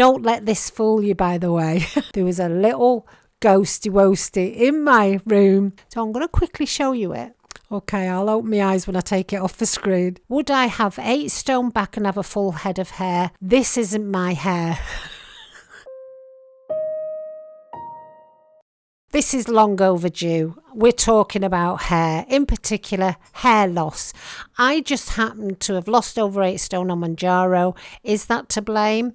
Don't let this fool you, by the way. There was a little ghosty woasty in my room. So I'm going to quickly show you it. Okay, I'll open my eyes when I take it off the screen. Would I have 8 stone back and have a full head of hair? This isn't my hair. This is long overdue. We're talking about hair, in particular hair loss. I just happen to have lost over 8 stone on Mounjaro. Is that to blame?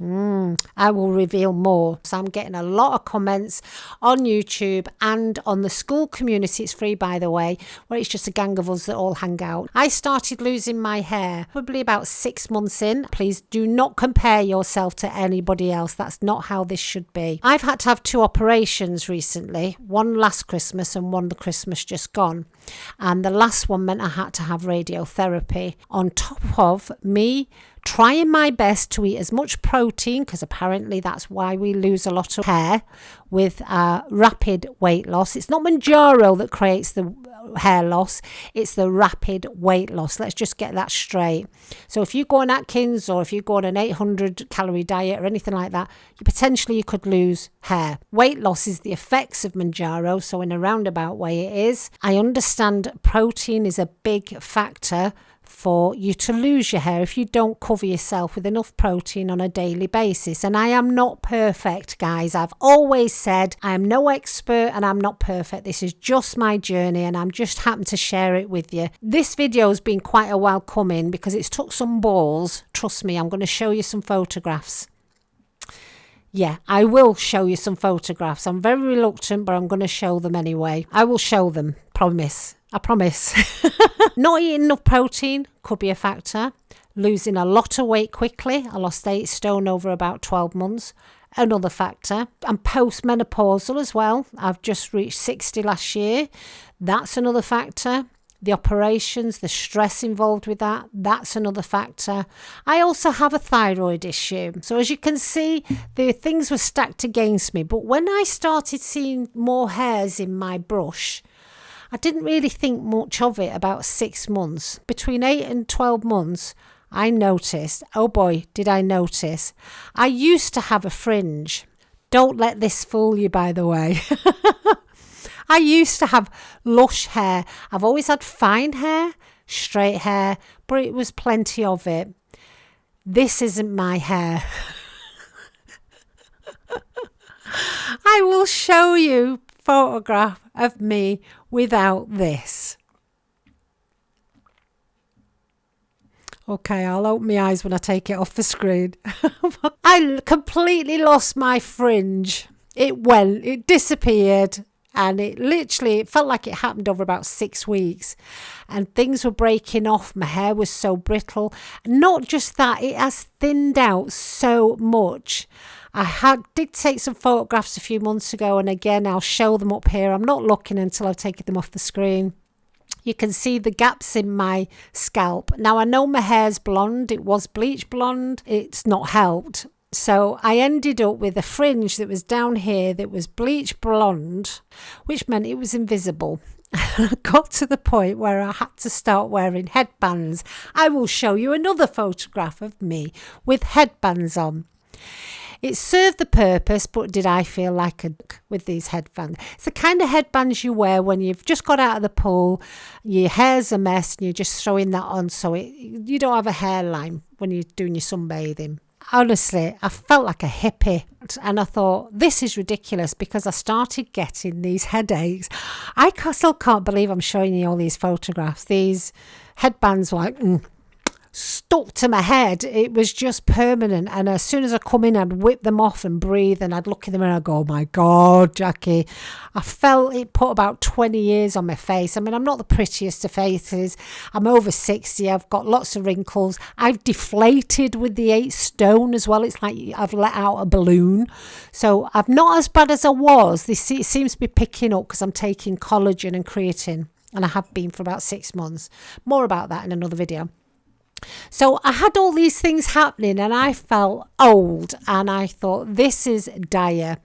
I will reveal more. So I'm getting a lot of comments on YouTube and on the school community. It's free, by the way, where it's just a gang of us that all hang out. I started losing my hair probably about 6 months in. Please do not compare yourself to anybody else. That's not how this should be. I've had to have 2 operations recently, one last Christmas and one the Christmas just gone. And the last one meant I had to have radiotherapy on top of me trying my best to eat as much protein, because apparently that's why we lose a lot of hair with rapid weight loss. It's not Mounjaro that creates the hair loss, it's the rapid weight loss. Let's just get that straight. So if you go on Atkins or if you go on an 800 calorie diet or anything like that, you could lose hair. Weight loss is the effects of Mounjaro, so in a roundabout way it is. I understand protein is a big factor for you to lose your hair if you don't cover yourself with enough protein on a daily basis. And I am not perfect, guys. I've always said I am no expert and I'm not perfect. This is just my journey and I'm just happen to share it with you. This video has been quite a while coming because it's took some balls. Trust me, I'm going to show you some photographs. Yeah, I will show you some photographs. I'm very reluctant, but I'm going to show them anyway. I will show them, promise. I promise. Not eating enough protein could be a factor. Losing a lot of weight quickly. I lost 8 stone over about 12 months. Another factor. I'm postmenopausal as well. I've just reached 60 last year. That's another factor. The operations, the stress involved with that, that's another factor. I also have a thyroid issue. So as you can see, the things were stacked against me. But when I started seeing more hairs in my brush, I didn't really think much of it about 6 months. Between 8 and 12 months, I noticed, oh boy, did I notice. I used to have a fringe. Don't let this fool you, by the way. I used to have lush hair. I've always had fine hair, straight hair, but it was plenty of it. This isn't my hair. I will show you a photograph of me without this. Okay, I'll open my eyes when I take it off the screen. I completely lost my fringe. It disappeared. And it felt like it happened over about 6 weeks. And things were breaking off. My hair was so brittle. Not just that, it has thinned out so much. Did take some photographs a few months ago. And again, I'll show them up here. I'm not looking until I've taken them off the screen. You can see the gaps in my scalp. Now, I know my hair's blonde. It was bleach blonde. It's not helped. So I ended up with a fringe that was down here that was bleach blonde, which meant it was invisible. I got to the point where I had to start wearing headbands. I will show you another photograph of me with headbands on. It served the purpose, but did I feel like a duck with these headbands? It's the kind of headbands you wear when you've just got out of the pool, your hair's a mess, and you're just throwing that on so you don't have a hairline when you're doing your sunbathing. Honestly, I felt like a hippie and I thought, this is ridiculous because I started getting these headaches. I still can't believe I'm showing you all these photographs. These headbands were like stuck to my head. It was just permanent. And as soon as I come in, I'd whip them off and breathe and I'd look in the mirror and I'd go, oh my God, Jackie. I felt it put about 20 years on my face. I mean, I'm not the prettiest of faces. I'm over 60. I've got lots of wrinkles. I've deflated with the 8 stone as well. It's like I've let out a balloon. So I'm not as bad as I was. It seems to be picking up because I'm taking collagen and creatine. And I have been for about 6 months. More about that in another video. So I had all these things happening and I felt old and I thought, this is dire.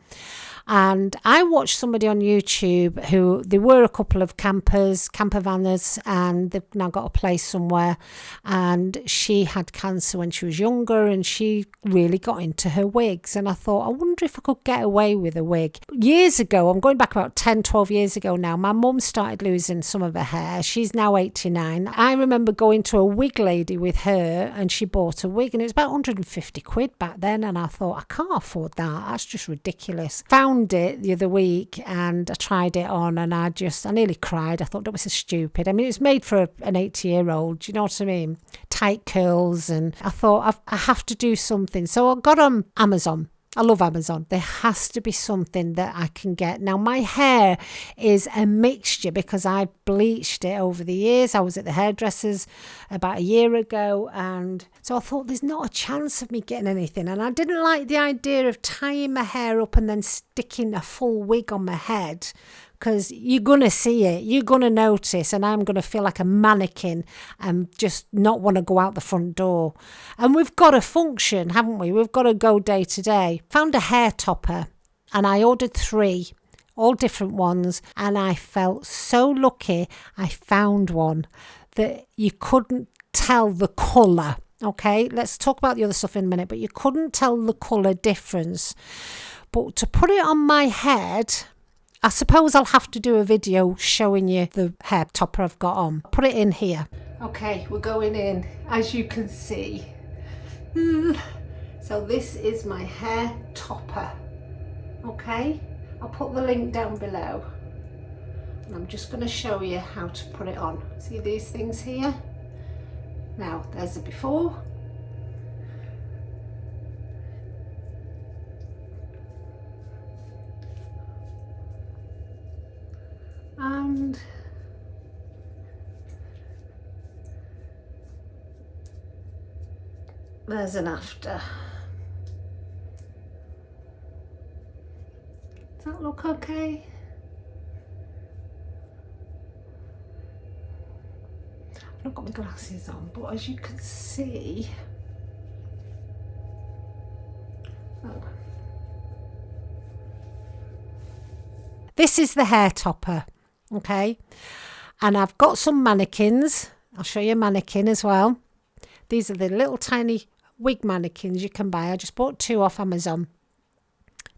And I watched somebody on YouTube who, they were a couple of camper vanners, and they've now got a place somewhere. And she had cancer when she was younger, and she really got into her wigs. And I thought, I wonder if I could get away with a wig. Years ago, I'm going back about 10, 12 years ago now, my mum started losing some of her hair. She's now 89. I remember going to a wig lady with her, and she bought a wig, and it was about 150 quid back then. And I thought, I can't afford that. That's just ridiculous. Found it the other week, and I tried it on, and I nearly cried. I thought that was so stupid. I mean, it's made for an 80-year-old. Do you know what I mean? Tight curls, and I thought, I have to do something. So I got on Amazon. I love Amazon. There has to be something that I can get. Now, my hair is a mixture because I've bleached it over the years. I was at the hairdresser's about a year ago, and so I thought there's not a chance of me getting anything. And I didn't like the idea of tying my hair up and then sticking a full wig on my head, because you're going to see it, you're going to notice, and I'm going to feel like a mannequin and just not want to go out the front door. And we've got to function, haven't we? We've got to go day to day. Found a hair topper, and I ordered 3, all different ones, and I felt so lucky I found one that you couldn't tell the colour. Okay, let's talk about the other stuff in a minute, but you couldn't tell the colour difference. But to put it on my head, I suppose I'll have to do a video showing you the hair topper I've got on. Put it in here. Okay, we're going in, as you can see. So this is my hair topper. Okay, I'll put the link down below. And I'm just going to show you how to put it on. See these things here? Now, there's the before. And there's an after. Does that look okay? I've not got my glasses on, but as you can see, this is the hair topper. Okay, and I've got some mannequins. I'll show you a mannequin as well. These are the little tiny wig mannequins you can buy. I just bought 2 off Amazon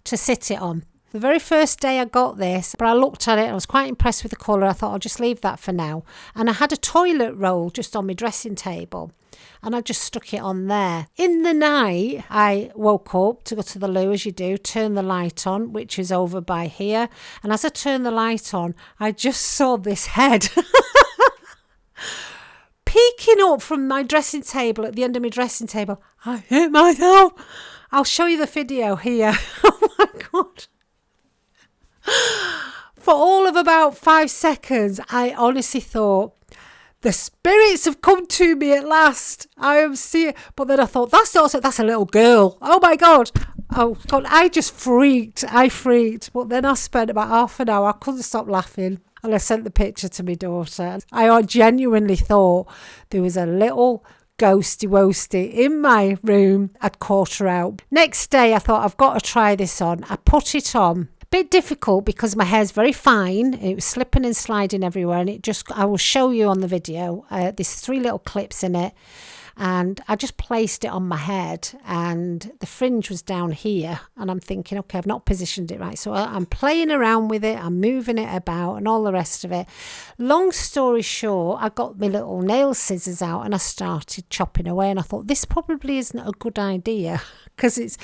to sit it on. The very first day I got this, but I looked at it, I was quite impressed with the colour. I thought I'll just leave that for now. And I had a toilet roll just on my dressing table, and I just stuck it on there. In the night, I woke up to go to the loo, as you do, turn the light on, which is over by here. And as I turned the light on, I just saw this head peeking up from my dressing table, at the end of my dressing table. I hit myself. I'll show you the video here. Oh my God. For all of about 5 seconds, I honestly thought, the spirits have come to me at last. I am seeing. But then I thought, that's a little girl. Oh my God. Oh God, I just freaked. I freaked. But then I spent about half an hour. I couldn't stop laughing. And I sent the picture to my daughter. I genuinely thought there was a little ghosty woasty in my room. I'd caught her out. Next day, I thought, I've got to try this on. I put it on. Bit difficult because my hair's very fine. It was slipping and sliding everywhere, and I will show you on the video. There's 3 little clips in it, and I just placed it on my head, and the fringe was down here, and I'm thinking, okay, I've not positioned it right, so I'm playing around with it, I'm moving it about and all the rest of it. Long story short, I got my little nail scissors out and I started chopping away, and I thought, this probably isn't a good idea because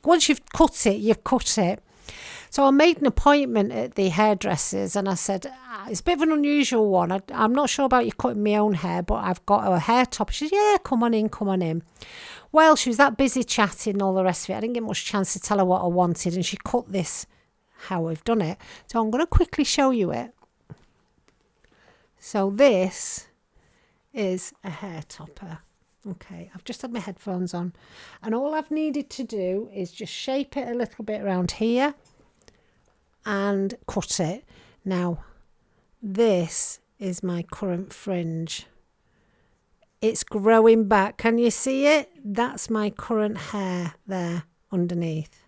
once you've cut it, you've cut it. So I made an appointment at the hairdressers, and I said, it's a bit of an unusual one. I'm not sure about you cutting my own hair, but I've got a hair top. She said, yeah, come on in. Well, she was that busy chatting and all the rest of it. I didn't get much chance to tell her what I wanted, and she cut this, how we've done it. So I'm going to quickly show you it. So this is a hair topper. Okay, I've just had my headphones on, and all I've needed to do is just shape it a little bit around here and cut it. Now, this is my current fringe. It's growing back. Can you see it? That's my current hair there underneath.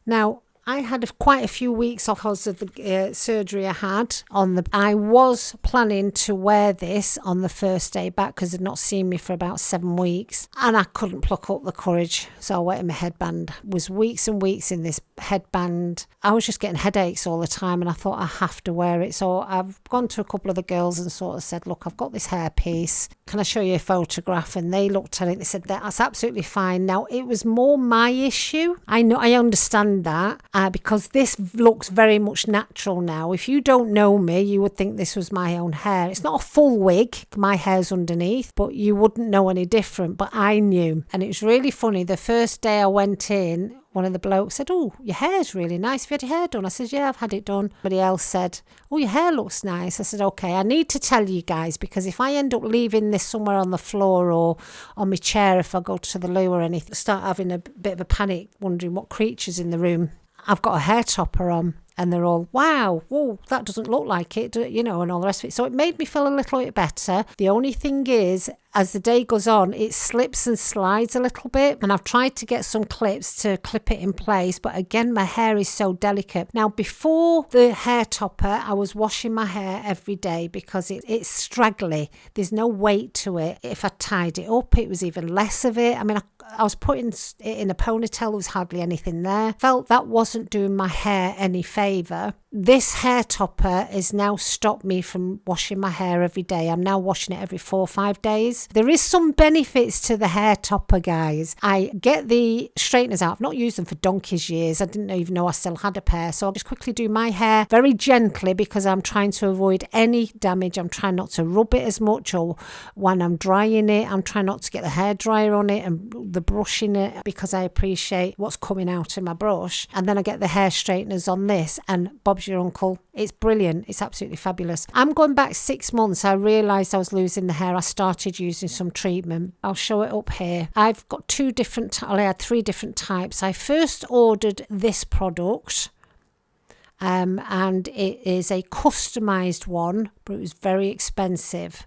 Now, I had quite a few weeks off because of the surgery I had on the. I was planning to wear this on the first day back because they'd not seen me for about 7 weeks, and I couldn't pluck up the courage, so I went in my headband. It was weeks and weeks in this headband. I was just getting headaches all the time, and I thought I have to wear it. So I've gone to a couple of the girls and sort of said, look, I've got this hairpiece. Can I show you a photograph? And they looked at it. They said that's absolutely fine. Now, it was more my issue. I understand that. Because this looks very much natural now. If you don't know me, you would think this was my own hair. It's not a full wig. My hair's underneath, but you wouldn't know any different. But I knew. And it was really funny. The first day I went in, one of the blokes said, oh, your hair's really nice. Have you had your hair done? I said, yeah, I've had it done. Somebody else said, oh, your hair looks nice. I said, okay, I need to tell you guys, because if I end up leaving this somewhere on the floor or on my chair, if I go to the loo or anything, start having a bit of a panic, wondering what creature's in the room. I've got a hair topper on, and they're all, wow, whoa, that doesn't look like it, and all the rest of it. So it made me feel a little bit better. The only thing is, as the day goes on, it slips and slides a little bit, and I've tried to get some clips to clip it in place, but again, my hair is so delicate. Now, before the hair topper, I was washing my hair every day because it's straggly. There's no weight to it. If I tied it up, it was even less of it. I mean, I was putting it in a ponytail, there was hardly anything there. Felt that wasn't doing my hair any favour. This hair topper has now stopped me from washing my hair every day. I'm now washing it every 4 or 5 days. There is some benefits to the hair topper, guys. I get the straighteners out. I've not used them for donkey's years. I didn't even know I still had a pair. So I'll just quickly do my hair very gently because I'm trying to avoid any damage. I'm trying not to rub it as much, or when I'm drying it, I'm trying not to get the hairdryer on it and the brush in it, because I appreciate what's coming out of my brush. And then I get the hair straighteners on this, and Bob's your uncle. It's brilliant. It's absolutely fabulous. I'm going back 6 months. I realised I was losing the hair. I started using some treatment. I'll show it up here. I've got 2 different, I had 3 different types. I first ordered this product, and it is a customised one, but it was very expensive.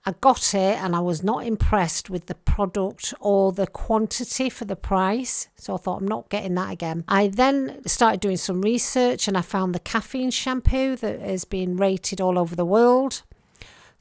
I got it and I was not impressed with the product or the quantity for the price. So I thought, I'm not getting that again. I then started doing some research and I found the caffeine shampoo that has been rated all over the world.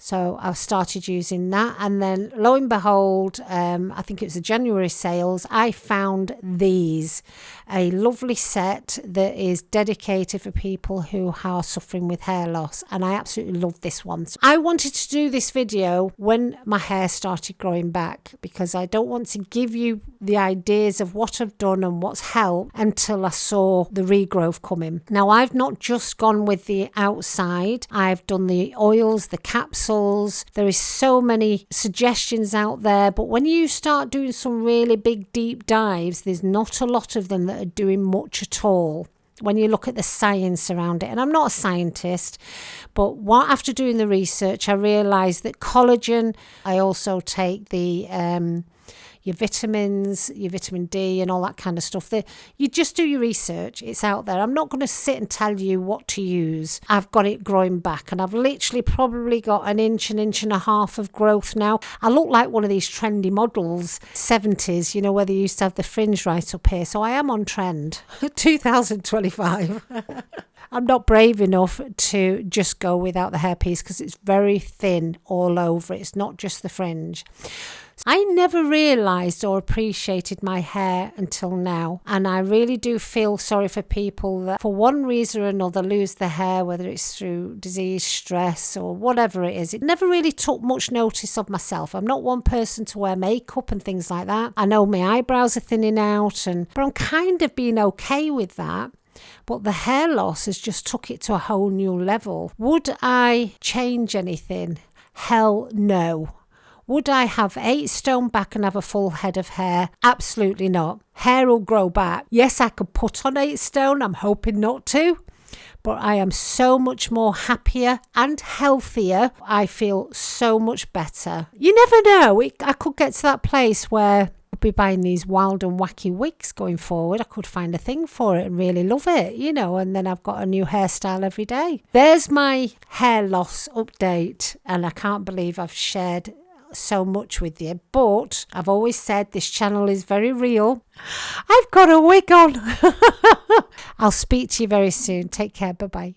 So I started using that, and then lo and behold, I think it was the January sales, I found these, a lovely set that is dedicated for people who are suffering with hair loss, and I absolutely love this one. So I wanted to do this video when my hair started growing back, because I don't want to give you the ideas of what I've done and what's helped until I saw the regrowth coming. Now, I've not just gone with the outside, I've done the oils, the capsules. There is so many suggestions out there, but when you start doing some really big deep dives, there's not a lot of them that are doing much at all when you look at the science around it. And I'm not a scientist, but after doing the research, I realized that collagen, I also take the your vitamins, your vitamin D and all that kind of stuff. You just do your research. It's out there. I'm not going to sit and tell you what to use. I've got it growing back, and I've literally probably got an inch and a half of growth now. I look like one of these trendy models, 70s, you know, where they used to have the fringe right up here. So I am on trend. 2025. I'm not brave enough to just go without the hairpiece because it's very thin all over. It's not just the fringe. I never realised or appreciated my hair until now, and I really do feel sorry for people that for one reason or another lose their hair, whether it's through disease, stress or whatever it is. It never really took much notice of myself. I'm not one person to wear makeup and things like that. I know my eyebrows are thinning out, but I'm kind of being okay with that. But the hair loss has just took it to a whole new level. Would I change anything? Hell no. Would I have 8 stone back and have a full head of hair? Absolutely not. Hair will grow back. Yes, I could put on 8 stone. I'm hoping not to. But I am so much more happier and healthier. I feel so much better. You never know. I could get to that place where I'll be buying these wild and wacky wigs going forward. I could find a thing for it and really love it, you know, and then I've got a new hairstyle every day. There's my hair loss update, and I can't believe I've shared so much with you, but I've always said this channel is very real. I've got a wig on. I'll speak to you very soon. Take care. Bye-bye.